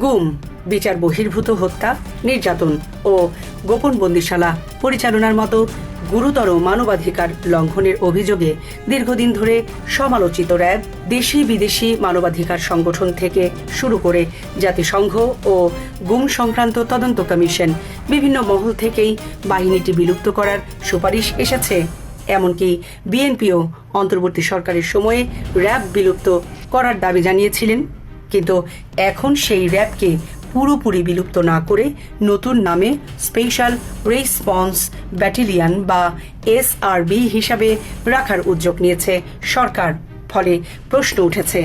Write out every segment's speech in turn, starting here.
গুম, বিচার বহির্ভূত হত্যা, নির্যাতন ও গোপন বন্দিশালা পরিচালনার মতো গুরুতর মানবাধিকার লঙ্ঘনের অভিযোগে দীর্ঘদিন ধরে সমালোচিত র্যাব দেশি বিদেশি মানবাধিকার সংগঠন থেকে শুরু করে জাতিসংঘ ও গুম সংক্রান্ত তদন্ত কমিশন বিভিন্ন মহল থেকেই বাহিনীটি বিলুপ্ত করার সুপারিশ এসেছে। এমনকি বিএনপিও অন্তর্বর্তী সরকারের সময়ে র্যাব বিলুপ্ত করার দাবি জানিয়েছিলেন। কিন্তু এখন সেই র্যাবকে পুরোপুরি বিলুপ্ত না করে নতুন নামে স্পেশাল রেসপন্স ব্যাটালিয়ন বা এসআরবি হিসাবে রাখার উদ্যোগ নিয়েছে সরকার। ফলে প্রশ্ন উঠেছে,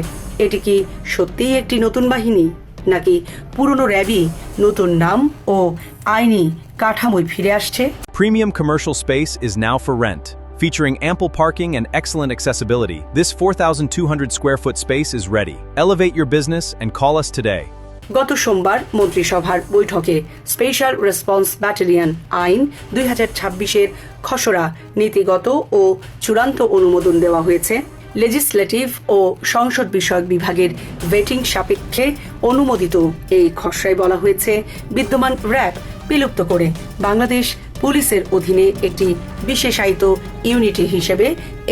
এটি কি সত্যিই একটি নতুন বাহিনী, নাকি পুরনো র্যাবই নতুন নাম ও আইনি কাঠামোয় ফিরে আসছে? Premium commercial space is now for rent. Featuring ample parking and excellent accessibility, this 4,200 square foot space is ready. Elevate your business and call us today. গত সোমবার মন্ত্রিসভার বৈঠকে স্পেশাল রেসপন্স ব্যাটালিয়ন আইন 2026-এর খসড়া নীতিগত ও চূড়ান্ত অনুমোদন দেওয়া হয়েছে। লেজিসলেটিভ ও সংসদ বিষয়ক বিভাগের ভেটিং সাপেক্ষে অনুমোদিত এই খসড়ায় বলা হয়েছে, বিদ্যমান র্যাব বিলুপ্ত করে বাংলাদেশ পুলিশের অধীনে একটি বিশেষায়িত ইউনিটি হিসেবে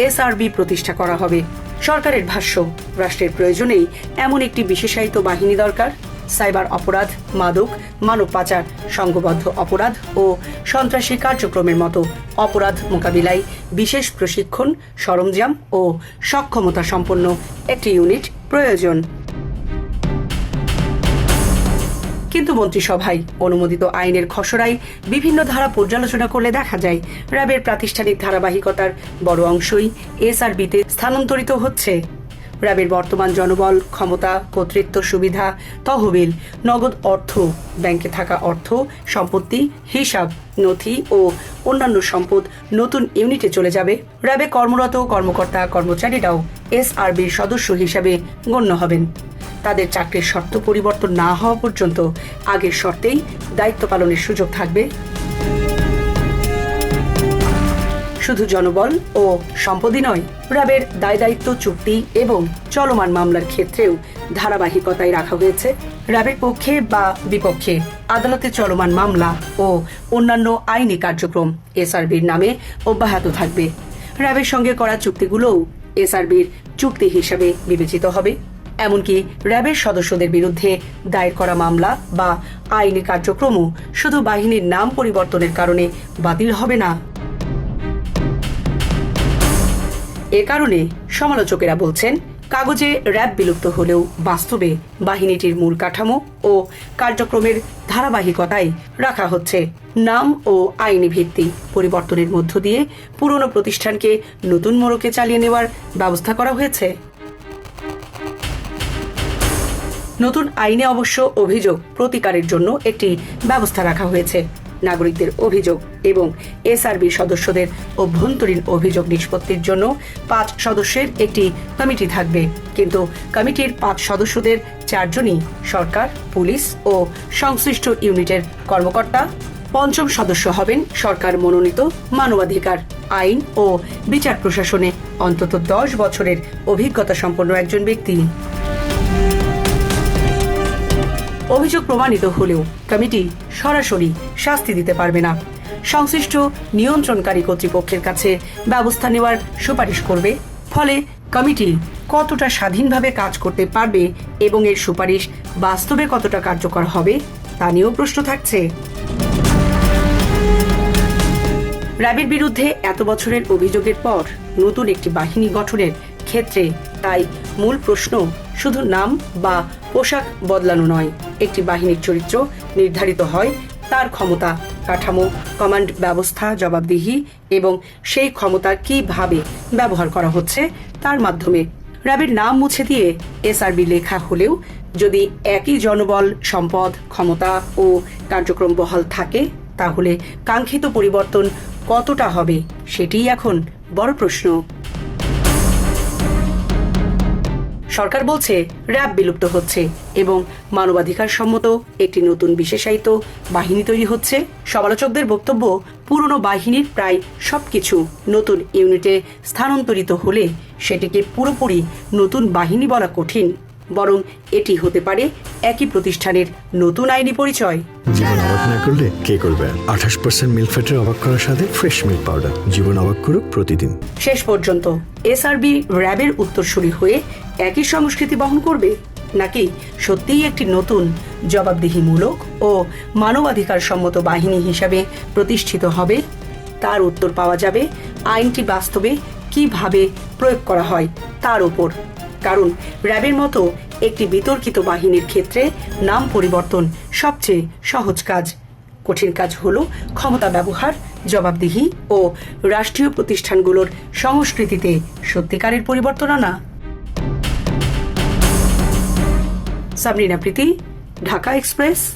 এসআরবি প্রতিষ্ঠা করা হবে। সরকারের ভাষ্য, রাষ্ট্রের প্রয়োজনেই এমন একটি বিশেষায়িত বাহিনী দরকার। সাইবার অপরাধ, মাদক, মানব পাচার, সংঘবদ্ধ অপরাধ ও সন্ত্রাসী কার্যক্রমের মতো অপরাধ মোকাবিলায় বিশেষ প্রশিক্ষণ, সরঞ্জাম ও সক্ষমতা সম্পন্ন একটি ইউনিট প্রয়োজন। কিন্তু মন্ত্রিসভায় অনুমোদিত আইনের খসড়ায় বিভিন্ন ধারা পর্যালোচনা করলে দেখা যায়, র্যাবের প্রাতিষ্ঠানিক ধারাবাহিকতার বড় অংশই এসআরবিতে স্থানান্তরিত হচ্ছে। র্যাবের বর্তমান জনবল, ক্ষমতা, কর্তৃত্ব, সুবিধা, তহবিল, নগদ অর্থ, ব্যাংকে থাকা অর্থ, সম্পত্তি, হিসাব, নথি ও অন্যান্য সম্পদ নতুন ইউনিটে চলে যাবে। র্যাবে কর্মরত কর্মকর্তা কর্মচারীরাও এসআরবির সদস্য হিসাবে গণ্য হবেন। তাদের চাকরির শর্ত পরিবর্তন না হওয়া পর্যন্ত আগের শর্তেই দায়িত্ব পালনের সুযোগ থাকবে। শুধু জনবল ও সম্পদই নয়, র্যাবের দায় দায়িত্ব চুক্তি এবং চলমান মামলার ক্ষেত্রেও ধারাবাহিকতায় রাখা হয়েছে। র্যাবের পক্ষে বা বিপক্ষে আদালতে চলমান মামলা ও অন্যান্য আইনি কার্যক্রম এসআরবির নামে অব্যাহত থাকবে। র্যাবের সঙ্গে করা চুক্তিগুলোও এসআরবির চুক্তি হিসাবে বিবেচিত হবে। এমনকি র্যাবের সদস্যদের বিরুদ্ধে দায়ের করা মামলা বা আইনি কার্যক্রমও শুধু বাহিনীর নাম পরিবর্তনের কারণে বাতিল হবে না। এ কারণে সমালোচকেরা বলছেন, কাগজে র্যাব বিলুপ্ত হলেও বাস্তবে বাহিনীটির মূল কাঠামো ও কার্যক্রমের ধারাবাহিকতায় রাখা হচ্ছে। নাম ও আইনি ভিত্তি পরিবর্তনের মধ্য দিয়ে পুরনো প্রতিষ্ঠানকে নতুন মোড়কে চালিয়ে নেওয়ার ব্যবস্থা করা হয়েছে। নতুন আইনে অবশ্য অভিযোগ প্রতিকারের জন্য একটি ব্যবস্থা রাখা হয়েছে। নাগরিকদের অভিযোগ এবং এসআরবি সদস্যদের অভ্যন্তরীণ অভিযোগ নিষ্পত্তির জন্য 5 সদস্যের একটি কমিটি থাকবে। কিন্তু কমিটির 5 সদস্যদের 4 জনই সরকার, পুলিশ ও সংশ্লিষ্ট ইউনিটের কর্মকর্তা। 5ম সদস্য হবেন সরকার মনোনীত মানবাধিকার, আইন ও বিচার প্রশাসনে অন্তত 10 বছরের অভিজ্ঞতা সম্পন্ন একজন ব্যক্তি। অভিযোগ প্রমাণিত হলেও কমিটি সরাসরি শাস্তি দিতে পারবে না। সংশ্লিষ্ট নিয়ন্ত্রণকারী কর্তৃপক্ষের কাছে ব্যবস্থা নেওয়ার সুপারিশ করবে। ফলে কমিটি কতটা স্বাধীনভাবে কাজ করতে পারবে এবং এর সুপারিশ বাস্তবে কতটা কার্যকর হবে তা নিয়েও প্রশ্ন থাকছে। র্যাবের বিরুদ্ধে এত বছরের অভিযোগের পর নতুন একটি বাহিনী গঠনের ক্ষেত্রে তাই মূল প্রশ্ন শুধু নাম বা পোশাক বদলানো নয়। একটি বাহিনীর চরিত্র নির্ধারিত হয় তার ক্ষমতা, কাঠামো, কমান্ড ব্যবস্থা, জবাবদিহি এবং সেই ক্ষমতা কিভাবে ব্যবহার করা হচ্ছে তার মাধ্যমে। র্যাবের নাম মুছে দিয়ে এসআরবি লেখা হলেও যদি একই জনবল, সম্পদ, ক্ষমতা ও কার্যক্রম বহাল থাকে, তাহলে কাঙ্ক্ষিত পরিবর্তন কতটা হবে সেটিই এখন বড় প্রশ্ন। সরকার বলছে র্যাব বিলুপ্ত হচ্ছে এবং মানবাধিকার সম্মত একটি নতুন বিশেষায়িত বাহিনী তৈরি হচ্ছে। সমালোচকদের বক্তব্য, পুরনো বাহিনীর প্রায় সবকিছু নতুন ইউনিটে স্থানান্তরিত হলে সেটিকে পুরোপুরি নতুন বাহিনী বলা কঠিন। বরং এটি হতে পারে একই প্রতিষ্ঠানের নতুন আইনি পরিচয়। জীবন অবাক না করলে কে করবে? 28% মিল্ক ফ্যাটের অবাক করার সাথে ফ্রেশ মিল্ক পাউডার। জীবন অবাক করুক প্রতিদিন। শেষ পর্যন্ত এসআরবি র্যাবের উত্তরসূরি হয়ে একই সংস্কৃতি বহন করবে, নাকি সত্যিই একটি নতুন জবাবদিহিমূলক ও মানবাধিকার সম্মত বাহিনী হিসাবে প্রতিষ্ঠিত হবে? তার উত্তর পাওয়া যাবে আইনটি বাস্তবে কিভাবে প্রয়োগ করা হয় তার উপর। কারণ র্যাবের মতো একটি বিতর্কিত বাহিনীর ক্ষেত্রে নাম পরিবর্তন সবচেয়ে সহজ কাজ। কঠিন কাজ হলো ক্ষমতা ব্যবহার, জবাবদিহি ও রাষ্ট্রীয় প্রতিষ্ঠানগুলোর সংস্কৃতিতে সত্যিকারের পরিবর্তন আনা। সাবরিনা প্রীতি, ঢাকা এক্সপ্রেস।